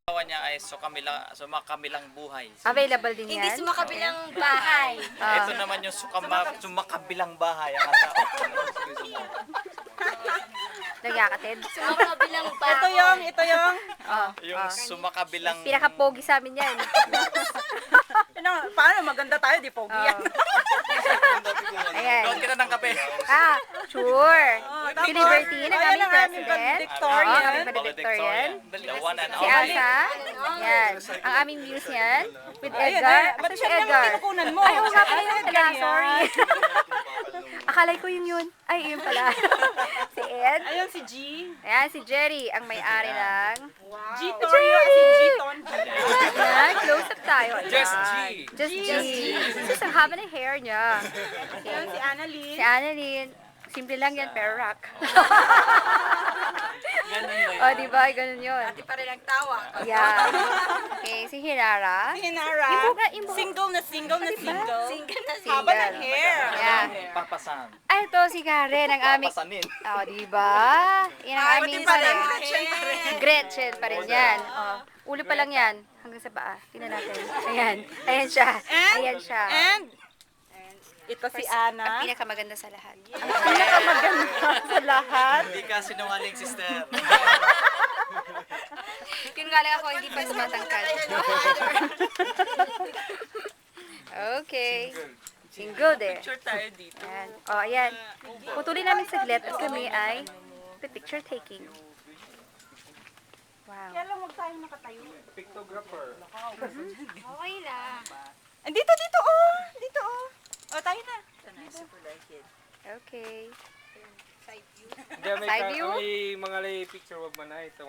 Asawa niya ay sumakabilang buhay. Available din Hindi yan? sumakabilang bahay. Ito naman yung sumakabilang bahay ang asawa. Nagyakatid? Sumakabilang bahay. Ito yung. Oh, Yung sumakabilang... pinaka-pogi sa amin yan. Paano? Maganda tayo, di pogi yan. Ayan. Doon kita ng kape. Sure. tapos, Si Libertine, ang aming president. valedictorian. Oo, aming valedictorian. The one and Si only. Asa. Yan. Ang aming muse yan. With Ayun, Edgar. ba't Asa si siya yung Edgar? kinukunan mo? Ay, oo nga pala yun pala. Edgar yan. Sorry. Akala ko yun. Ay, yun pala. Si Ed. Ayun si G. Ayan, si Jerry, ang may-ari ng... G Torio as in G Ton. Ayan, close up tayo. Ayan. Just G. Just G. Sus, ang haba ng hair niya. Ayun si Annalyn. Si Annalyn, simple lang yan, pero rock. Ganun ba yun? O, diba? Ganun yun. Pati pa rin ang tawa. Yan. Okay, si Hinara. Si Hinara. Yung buhok- Single na single na single. Single na single. Haba ng hair. Ayan. Papasan. Ay, ito si Karen, ang aming... Papasanin. O, diba? Yan ang aming... pa rin. Si Gretchen pa rin yan. Ulo pa lang yan. Hanggang sa paa. Tingnan natin. Ayan. Ayan siya. Ayan siya. And ito si Ang Ana. pinakamaganda sa lahat. Ang pinakamaganda sa lahat. Hindi ka sinungaling, sister. Yun nga lang ako, hindi pa tumatangkad. Okay. Single there. Picture tayo dito. Ayan. O, ayan. Putulin namin saglit at kami ay picture taking. Wow. Kaya lang huwag tayong nakatayo. Okay lang. Dito, dito, oh. Dito, oh. Oh, tayo na. Okay. Hindi, Side view? may mga lay picture, wag man na ito.